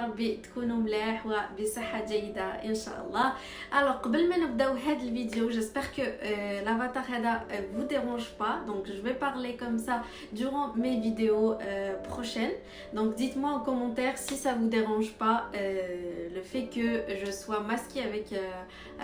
ربي تكونوا ملاح وبصحه جيده ان شاء الله. الوغ قبل ما نبداو هذا الفيديو j'espère que l'avatar هذا vous dérange pas, donc je vais parler comme ça durant mes vidéos prochaines. Donc dites-moi en commentaire si ça vous dérange pas le fait que je sois masquée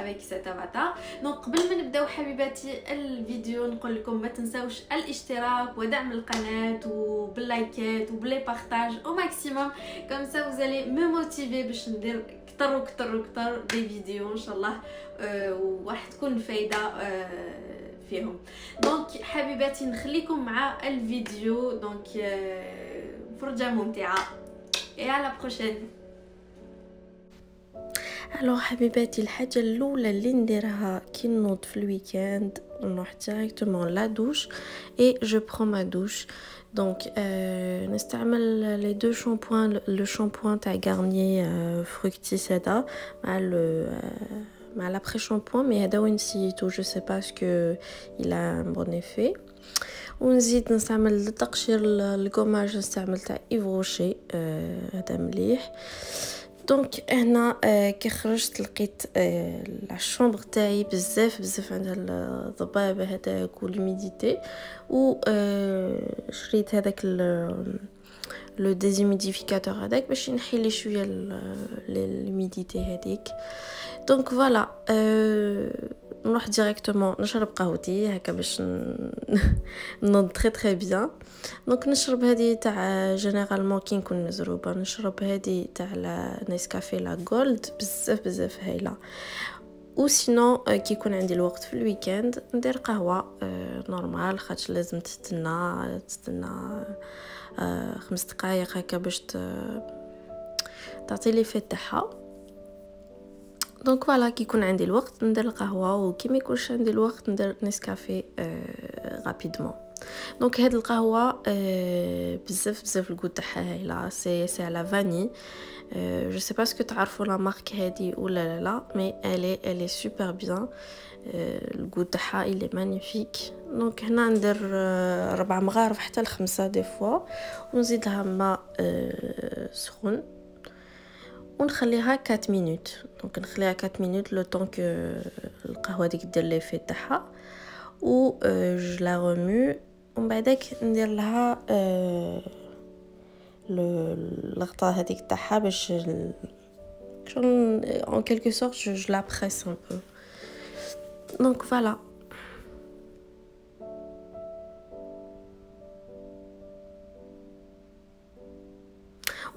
avec cet avatar. Donc قبل ما نبداو حبيباتي الفيديو نقول لكم ما تنساوش الاشتراك ودعم القناه وباللايكات وبلي بارطاج au maximum, comme ça vous allez me motiver باش ندير كتر دي فيديو ان شاء الله وراح تكون فايده فيهم. دونك حبيباتي نخليكم مع الفيديو، دونك فرجه ممتعه et à la prochaine. الو حبيباتي، الحاجه الاولى اللي نديرها كي نوض في الويكاند نروح ديريكتومون لا دوش اي جو برون ما دوش. دونك نستعمل لي دو شامبوان، لو شامبوان تاع غارنيي فروكتيس هذا مع لابري شامبوان، مي هذا وين نسيتو جو سي باسكو il a un bon effet. ونزيد نستعمل للتقشير الكوماج نستعمل تاع ايف روشي هذا مليح. دونك هنا كي خرجت لقيت لا شومبر تاعي بزاف عندها الضباب هذاك والميديتي، و شريت هذاك لو ديزيميديفيكاتور هذاك باش ينحي لي شويه الميديتي هذيك. دونك فوالا نروح ديريكتومون نشرب قهوتي هكا باش نوض تري بيان. دونك نشرب هذه تاع جينيرالمون كي نكون مزروبه نشرب هذه تاع لا نيسكافي لا جولد بزاف هايله. وسينو كي يكون عندي الوقت في الويكاند ندير قهوه نورمال، خاطر لازم تستنى 5 دقائق هكا باش تعطي لي فيت تاعها. دونك فوالا كي يكون عندي الوقت ندير القهوه، وكي ما يكونش عندي الوقت ندير نيسكافي رابيدمون. دونك هاد القهوه بزاف الكود تاعها هايله، سي على فاني. جو سي با اسكو تعرفوا لا مارك هادي ولا لا، مي الي سوبر بيان، الكود تاعها الي مانيفيك. دونك هنا ندير 4 مغارف حتى ل5 دي فوا، ونزيد لها ماء سخون ونخليها 4 مينوت. دونك نخليها 4 مينوت لو طون كو القهوه ديك دير لي في تاعها، و جو لا ريمو. ومن بعدك ندير لها الغطاء هذيك تاعها باش en quelque sorte je la presse un peu. Donc voilà.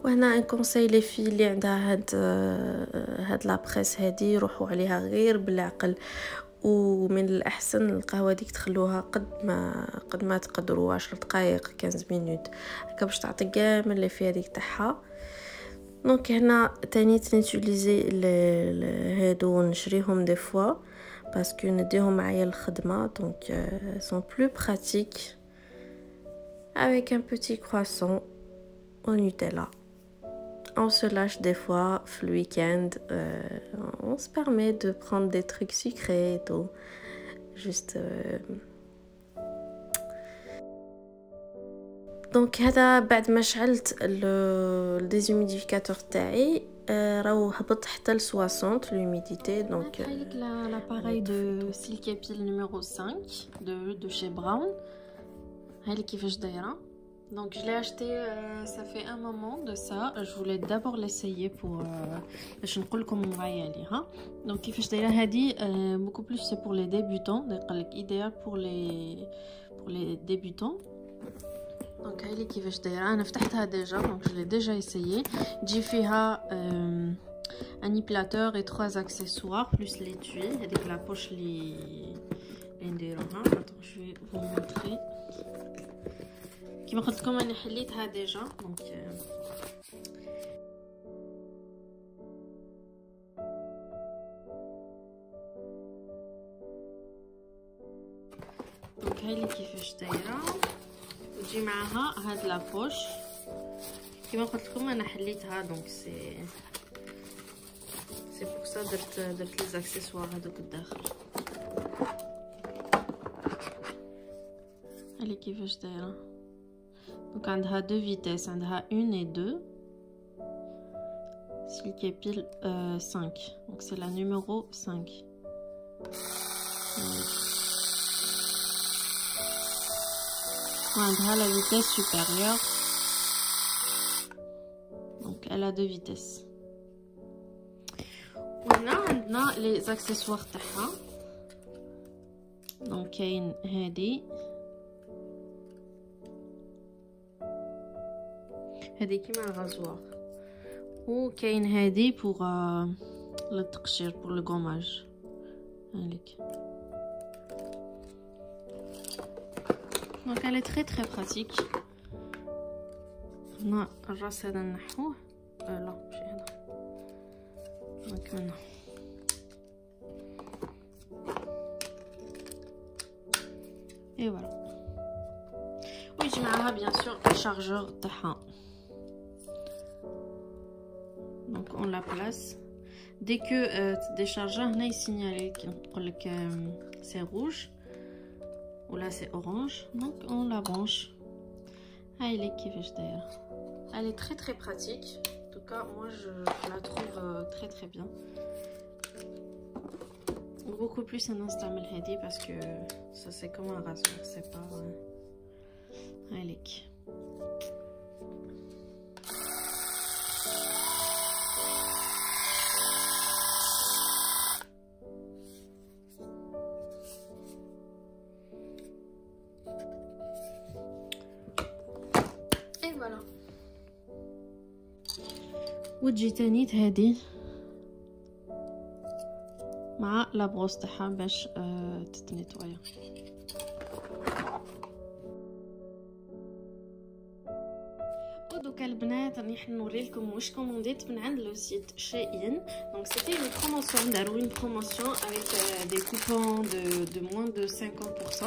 وهنا ان كونساي لي في اللي عندها هاد لا بريس هادي روحوا عليها غير بالعقل، ومن الاحسن القهوه ديك تخلوها قد ما تقدروا 10 دقائق 15 مينوت هكا باش تعطي كامل اللي فيها ديك تاعها. دونك هنا تاني تنيتيليزي هادو نشريهم دي فوا باسكو نديهم معايا الخدمه. دونك سون بلو براتيك avec un petit croissant au Nutella. On se lâche des fois le week-end, on se permet de prendre des trucs sucrés et tout. Juste donc هذا بعد ما شعلت الديزوميديفيكاتور تاعي راهو هبط حتى ل 60 l'humidité. Donc avec l'appareil de Silky Peel numéro 5 de chez Brown. هاي كيفاش دايره. Donc je l'ai acheté, ça fait un moment de ça. Je voulais d'abord l'essayer pour باش نقول لكم رايي عليها. Donc كيفاش دايره هذه beaucoup plus c'est pour les débutants. قال لك idéal pour les débutants. Donc هاي كيفاش دايره. انا فتحتها ديجا donc je l'ai déjà essayé. تجي فيها un épilateur et 3 accessoires plus l'étui. هذيك la poche اللي نديروها. Attends, je vais vous montrer. كما قلت لكم انا حليتها ديجا. دونك هاي اللي كيفاش دايره، وتجي معاها هاد لابوش كما قلت لكم انا حليتها. دونك سي بور سا درت لي زاكسيسوار هذوك الداخل. هاي كيفاش دايره. دونك عندها 2 فيتاس، عندها 1 و 2. il qui est pile 5. Donc c'est la numéro 5. Voilà, la vitesse supérieure. Donc elle a 2 vitesses. On a les accessoires تاعها. Donc كاين هذه كيما الغازوار، وكاين هذه pour للتقشير pour le gommage. هاليك. Donc elle est très pratique. هنا الراس هذا نحوه لا ماشي هذا. Donc هنا et voilà. ويجي معاها bien sûr الشارجور تاعها. Donc on la place. Dès que déchargeur هنا يسينيالي يقول لك c'est rouge ou là c'est orange, donc on la branche. Elle est كيفاش دايره. Elle est très pratique. En tout cas moi je la trouve très bien. Beaucoup plus un نستعمل هذه parce que ça c'est comme un rasoir, c'est pas elle est. Et voilà. وتجي تانيت هذه مع لابروس تاعها باش تتنيطويا. ودوكا البنات راني نوريلكم واش كومونديت من عند لو سيت شاين. دونك سيتي اون بروموسيون، داروا اون بروموسيون افيك دي كوبون de moins de 50%.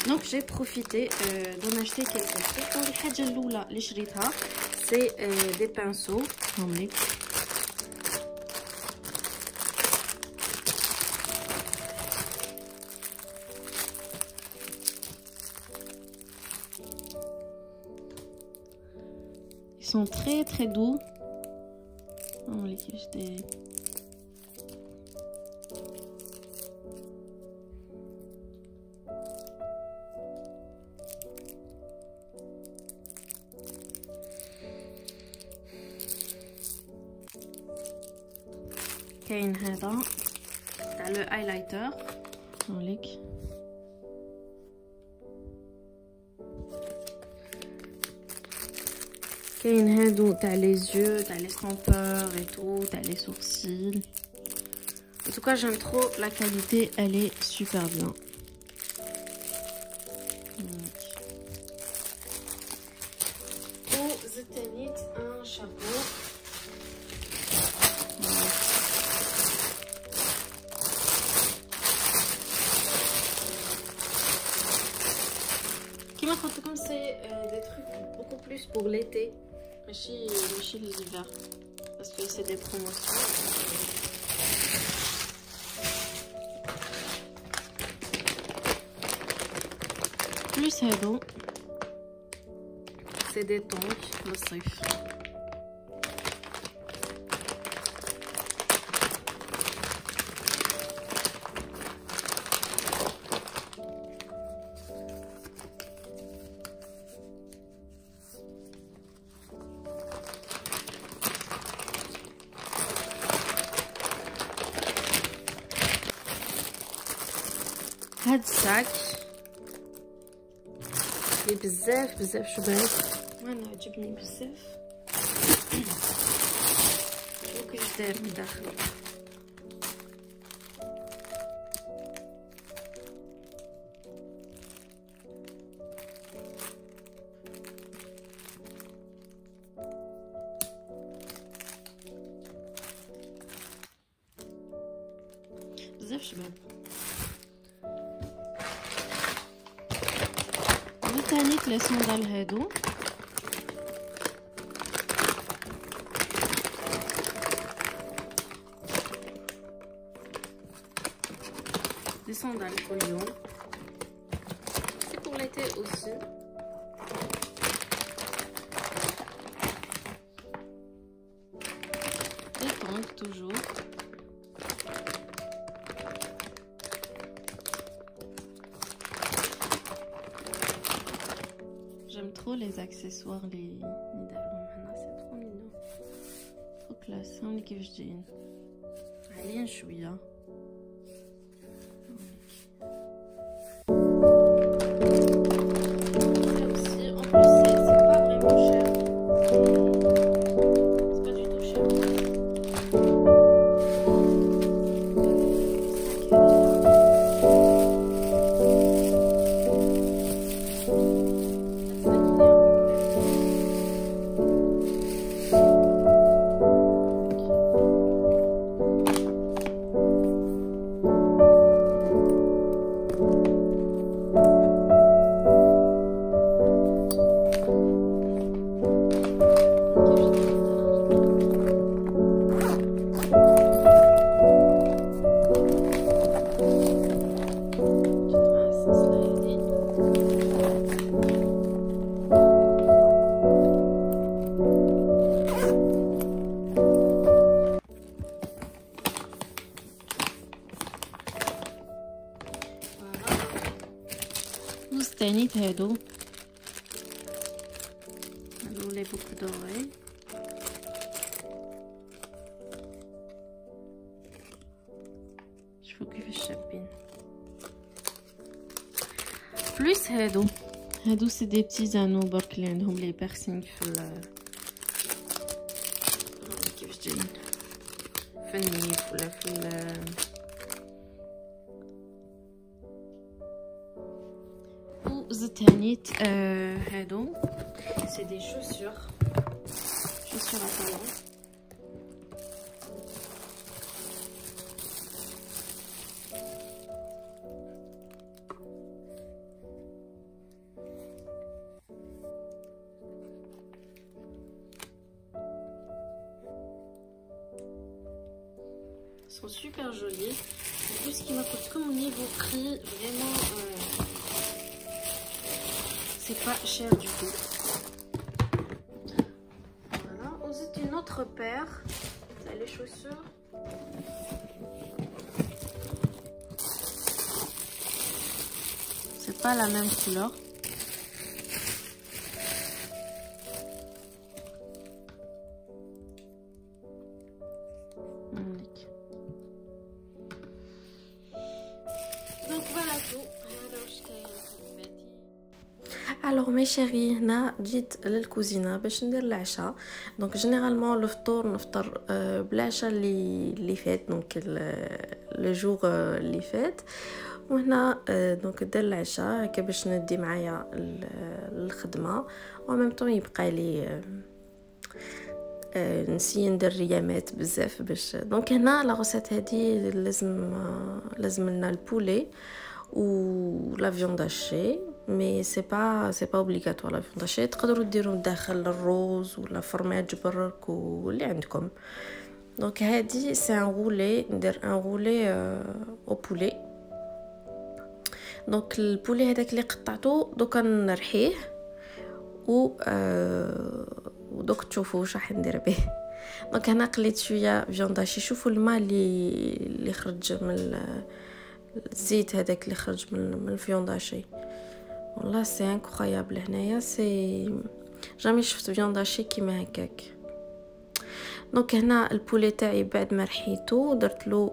دونك جي بروفيتي دون اشتي كيلكو تروك. الحاجه الاولى اللي شريتها سي دي بانسو هامليك. Ils sont très doux. On les cache des... كاين هذا تاع لو هايلايتر هوليك. كاين هادو تاع لي يeux, تاع لي stompeurs et tout, تاع لي sourcils. En tout cas, j'aime trop la qualité, elle est super bien. وزدت un chapeau. كيما قلت لكم سي des trucs beaucoup plus pour l'été. ماشي l'hiver parce que c'est des promotions. Plus هادو c'est des tongs للصيف. هاد الساك لي بزاف شباب وانا عجبني بزاف. شوفوا كيفاش داير من داخل. بزاف شباب. تانيك لي صندال هادو des sandales pour Lyon. C'est pour l'été aussi. Des mangue toujours. J'aime trop les accessoires les داروهم هنا c'est trop mignon. trop classe. هاوني كيفاش جايين عاليين شويه. تانيت هادو لي بوك دوري. شوفوا كيفاش شابين. بلوس هادو سي دي بتي زانو برك اللي عندهم لي بيرسينغ في كيفاش جايين في النيف ولا في زدت هانيت هادو سي دي شوسور à talons. Ils sont super jolis. En plus, ce qui m'a coûté comme au niveau prix, vraiment, c'est pas cher du tout. Voilà, ensuite une autre paire, c'est les chaussures. C'est pas la même couleur. Donc voilà tout. Alors mes chéris, هنا جيت للكوزينه باش ندير العشاء. دونك جينيرالمون الفطور نفطر بالعشاء اللي فات، دونك لو جور اللي فات. وهنا دونك ندير العشاء هكا باش ندي معايا الخدمه، وميم طون يبقى لي نسي ندير ريامات بزاف باش. دونك هنا لا غوسيت هذه لازم لنا البولي و لا فيوند هاشي، مي سي با اوبليغاتوار لا فيوند هاشي. تقدروا ديروا داخل الروز ولا فرماج برك واللي عندكم. دونك هذه سي ان غولي، ندير ان غولي او بولي. دونك البولي هذاك اللي قطعته دوكا نرحيه و ودوك تشوفوا واش راح ندير به. دونك هنا قليت شويه فيوند هاشي. شوفوا الماء اللي خرج من الزيت هذاك اللي خرج من الفيوند هاشي، والله سي انكرويابل. هنايا سي جامي شفت فيوند هاشي كيما هكاك. دونك هنا البولي تاعي بعد ما رحيته درت له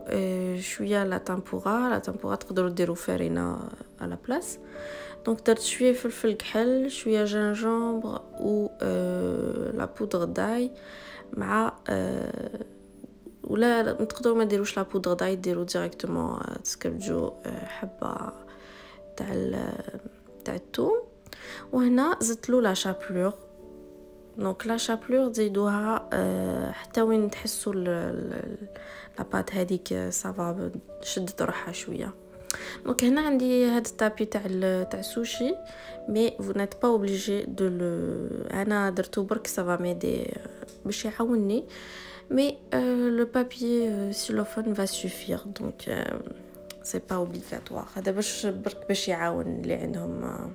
شويه لا تامبورا تقدروا ديروا فارينه على بلاص. دونك درت شويه فلفل كحل، شويه جينجومبر و لا بودر داي مع ولا تقدروا ما ديروش لا بودر داي، ديروا ديريكتومون تسكرجوا حبه تاع الثوم. وهنا زدت له لا شابلور. دونك لا شابلور تزيدوها حتى وين تحسوا لاباط هذيك صافا شدت روحها شويه. دونك هنا عندي هذا الطابي تاع السوشي، مي فو نيت با اوبليجي دو انا درتو برك صافا ميدي باش يعاونني، مي لو بابي سيلوفون va suffire. دونك سي با اوبليغاتوار، هذا باش برك باش يعاون اللي عندهم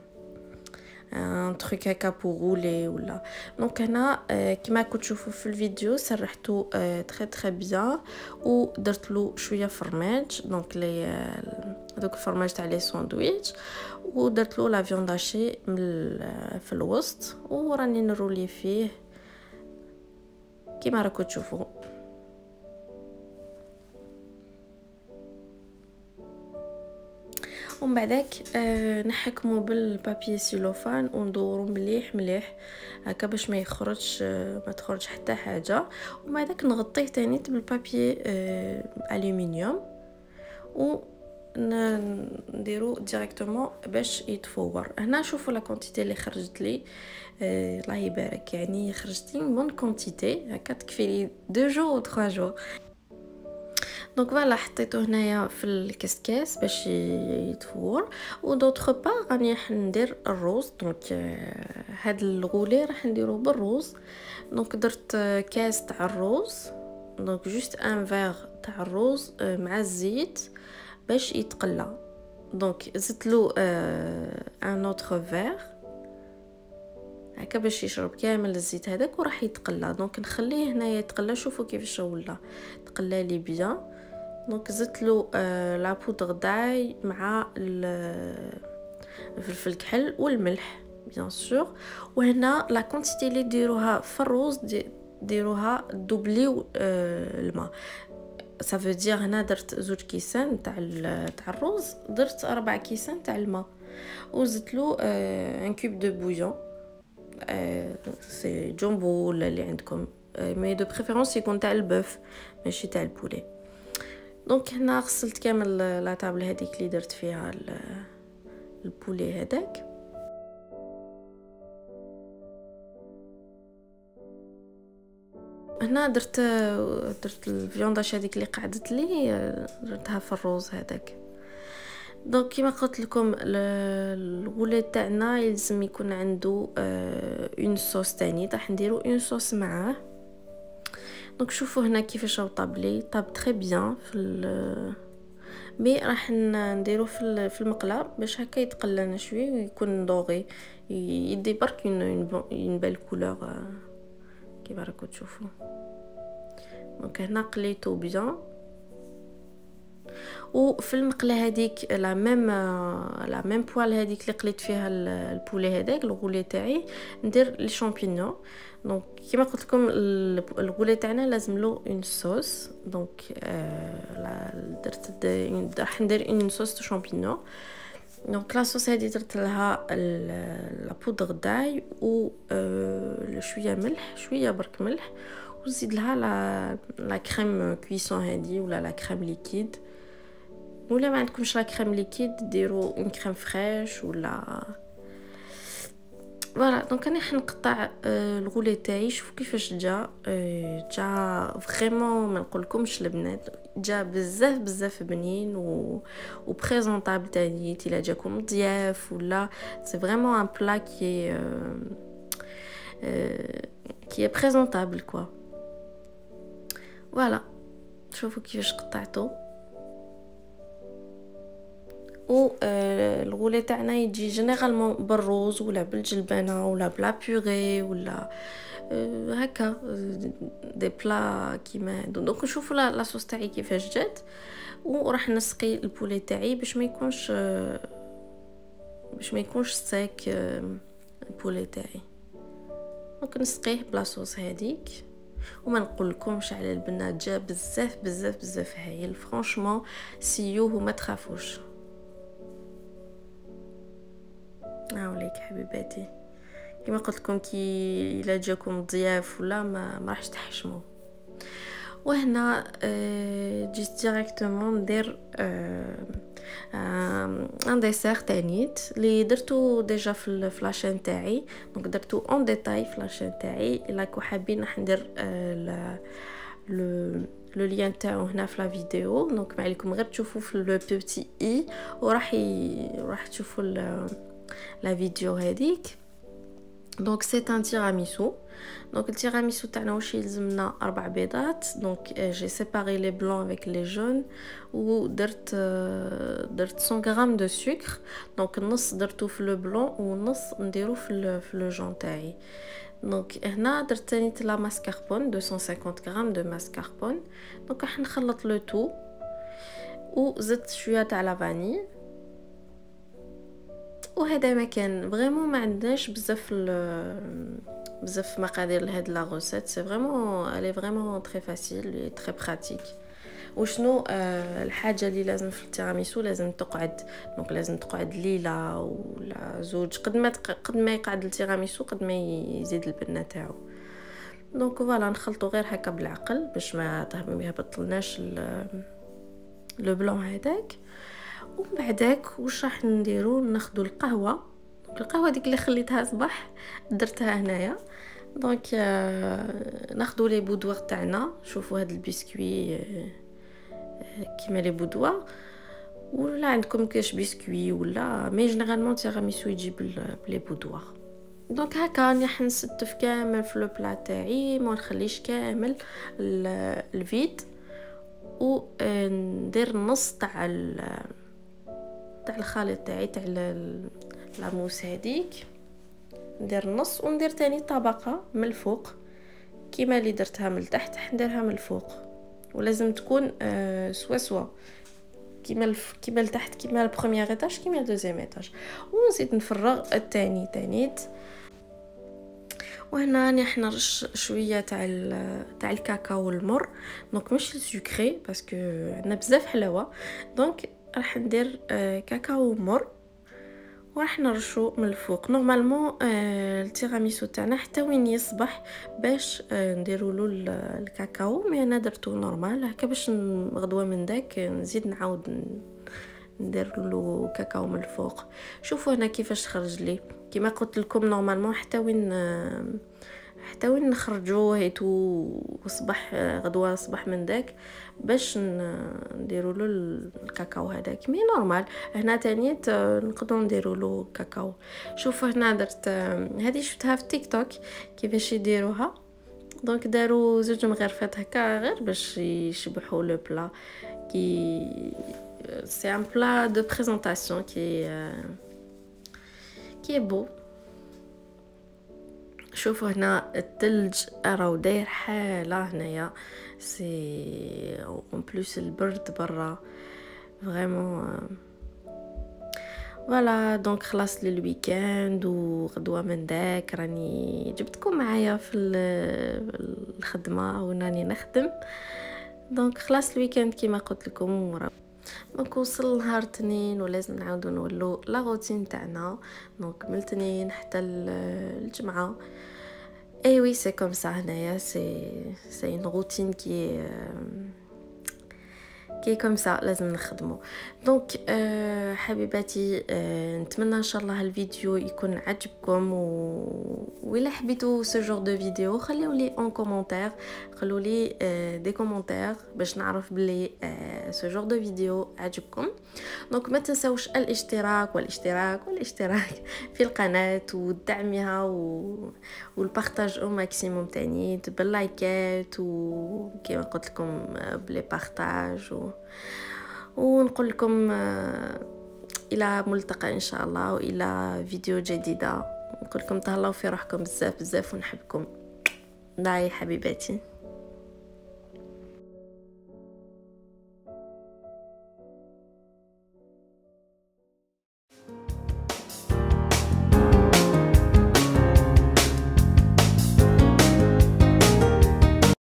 ان تروك هكا بور رولي ولا. دونك هنا كما كنتو تشوفوا في الفيديو سرحتو تري تري بيان ودرت له شويه فرماج، دونك لي هذوك الفرماج تاع لي ساندويتش، ودرت له لا فيوند هاشي في الوسط وراني نرولي فيه كما راكم تشوفوا. ومن بعدك نحكموا بالبابي سيلوفان وندوروا مليح مليح هكا باش ما يخرجش ما تخرج حتى حاجه، ومن بعدك نغطيه تاني بالبابي الومنيوم و نديرو ديريكتومون باش يتفور. هنا شوفوا لا كونتيتي اللي خرجت لي، الله يبارك، يعني خرجت لي بون كونتيتي هكا تكفي لي 2 جور و 3 جور. دونك فوالا حطيته هنايا في الكسكاس باش يتفور. و دوطخ با راني ندير الروز، دونك هاد الغولي راح نديرو بالروز. دونك درت كاس تاع الروز، دونك جوست ان فيغ تاع الروز مع الزيت باش يتقلى. دونك زدت له ان اوتر فيغ هكا باش يشرب كامل الزيت هذاك وراح يتقلى. دونك نخليه هنايا يتقلى، شوفوا كيفاش ولا تقلى لي بيان. دونك زدت له لا بودر داي مع الفلفل الكحل والملح بيان سور. وهنا لا كونتيتي اللي ديروها في الروز ديروها دوبليو الماء، صافي دير هنا درت 2 كيسان تاع الروز، درت 4 كيسان تاع الماء، وزدت له ان كوب دو بويون سي جامبو ولا اللي عندكم، مي دو بريفيرونس يكون تاع البوف ماشي تاع البولي. دونك هنا غسلت كامل لا طابل هذيك اللي درت فيها البولي هذاك. هنا درت الفيونداش هذيك اللي قعدت لي درتها في الروز هذاك. دونك كما قلت لكم الغولي تاعنا يلزم يكون عنده اون صوص تاني، راح نديرو اون صوص معاه. دونك شوفوا هنا كيفاش طابلي طاب تري بيان في مي راح نديرو في المقله باش هكا يتقلى شويه ويكون دوغي، يدي برك اون بال كولور كيما راكم تشوفوا. دونك هنا قليتو بيان، وفي المقله هذيك لا ميم بوال هذيك اللي قليت فيها البولي هذاك الغولي تاعي ندير لي شامبينيون. دونك كما قلت لكم الغولي تاعنا لازم له اون صوص، دونك درت راح ندير اون صوص دو شامبينيون. دونك لا صوص هذه درت لها لا بودر داي و شويه ملح، شويه برك ملح، وزيد لها لا كريم كويسون هذه ولا لا كريم ليكيد، ولا ما عندكمش لا كريم ليكيد ديروا اون كريم فريش ولا فوالا. دونك انا حنقطع الغولي تاعي. شوفوا كيفاش جا فريمون ما نقولكمش البنات، جا بزاف بنين و بريزونطابل تاني الا جاكم ضياف ولا سي فريمون ان بلا كي بريزونطابل كوا. فوالا شوفوا كيفاش قطعته. و الغولي تاعنا يجي جينيرالمون بالروز ولا بالجلبانه ولا بلا بوري ولا هكا دي بلا كيما هادو. دونك نشوفوا لا صوص تاعي كيفاش جات، وراح نسقي البولي تاعي باش ما يكونش ساك البولي تاعي. دونك نسقيه بلا صوص هذيك، وما نقول لكمش على البنات جا بزاف هايل فرانشمون، سيوه وما تخافوش. هاوليك حبيباتي كما قلت لكم كي الا جاكم ضياف ولا ما راحش تحشموا. وهنا جيت ديريكتومون ندير ان ديسير تانيت اللي درتو ديجا في لاشين تاعي. دونك درتو اون ديتاي في لاشين تاعي، الا كو حابين راح ندير لو لين تاعو هنا في لا فيديو. دونك ما عليكم غير تشوفوا في لو بوتي اي وراح تشوفوا لا فيديو هذيك. دونك سي ان تيراميسو. دونك التيراميسو تاعنا واش يلزمنا 4 بيضات. دونك جي سيباري لي بلون افيك لي جون و درت 100 غرام دو سكر. دونك النص درتو في لو بلون والنص نديرو في لو جون تاعي. دونك هنا درت ثاني لا ماسكاربون 250 غرام دو ماسكاربون. دونك راح نخلط لو تو وزدت شويه تاع لا فاني. وهذا ما كان فريمون ما عندناش بزاف مقادير لهاد لا غوسيت. سي فريمون الي فريمون تري فاسيل اي تري براتيك. وشنو الحاجه اللي لازم في التيراميسو لازم تقعد. دونك لازم تقعد ليله ولا زوج قد ما يقعد التيراميسو قد ما يزيد البنه تاعو. دونك فوالا نخلطو غير هكا بالعقل باش ما يهبطلناش لو بلون هذاك. ومن بعداك واش راح نديرو ناخذوا القهوه ديك اللي خليتها صباح درتها هنايا. دونك ناخذوا لي بودوار تاعنا. شوفوا هاد البسكوي كيما لي بودوار ولا عندكم كاش بسكوي ولا مي جينيرالمون تيراميسو يجيب لي بودوار. دونك هكا راح نستف كامل في لو بلا تاعي ما نخليش كامل الفيد وندير النص تاع الخليط تاعي تاع لاموس هذيك. ندير النص وندير تاني طبقه من الفوق كيما اللي درتها من التحت نديرها من الفوق. ولازم تكون سوا كيما التحت كيما البروميير ايطاج كيما الدوزيام ايطاج. ونزيد نفرغ الثاني تانيت. وهنا راني نرش شويه تاع الكاكاو المر. دونك ماشي سكري باسكو عندنا بزاف حلاوه. دونك راح ندير كاكاو مر وراح نرشو من الفوق. نورمالمون التيراميسو تاعنا حتى وين يصبح باش نديروا له الكاكاو. مي انا درتو نورمال هكا باش غدوه من داك نزيد نعاود ندير له كاكاو من الفوق. شوفوا هنا كيفاش خرج لي. كما قلت لكم نورمالمون حتى وين نخرجوه هيتو وصبح غدوه صبح من داك باش نديروا له الكاكاو هذاك. مي نورمال هنا تانيت نقدروا نديروا له كاكاو. شوفوا هنا درت هذه شفتها في تيك توك كيفاش يديروها. دونك داروا زوج مغرفات هكا غير باش يشبحوا لو بلا كي سي ان بلا دو بريزونطاسيون كي بو. شوفوا هنا الثلج راهو داير حاله هنايا. سي اون بلوس البرد برا فريمون فوالا. دونك خلاص للويكاند وغدوه من داك راني جبتكم معايا في الخدمه وراني نخدم. دونك خلاص الويكاند كيما قلت لكم. دونك وصل نهار الاثنين ولازم نعاودو نولو لا روتين تاعنا. دونك من الاثنين حتى الجمعه. اي وي سي كوم سا هنايا سي اون روتين كي كوم سا لازم نخدمو. دونك حبيباتي نتمنى ان شاء الله الفيديو يكون عجبكم وإلا حبيتوا سو جور دو فيديو خليو لي اون كومونتير. خلوا لي دي كومونتير باش نعرف بلي سو جور دو فيديو عجبكم. دونك ما تنساوش الاشتراك في القناه ودعمها والبارطاج او ماكسيموم تاني باللايكات وكما قلت لكم بلي بارطاج ونقول لكم الى ملتقى ان شاء الله والى فيديو جديده. نقول لكم تهلاو في روحكم بزاف ونحبكم. باي حبيباتي.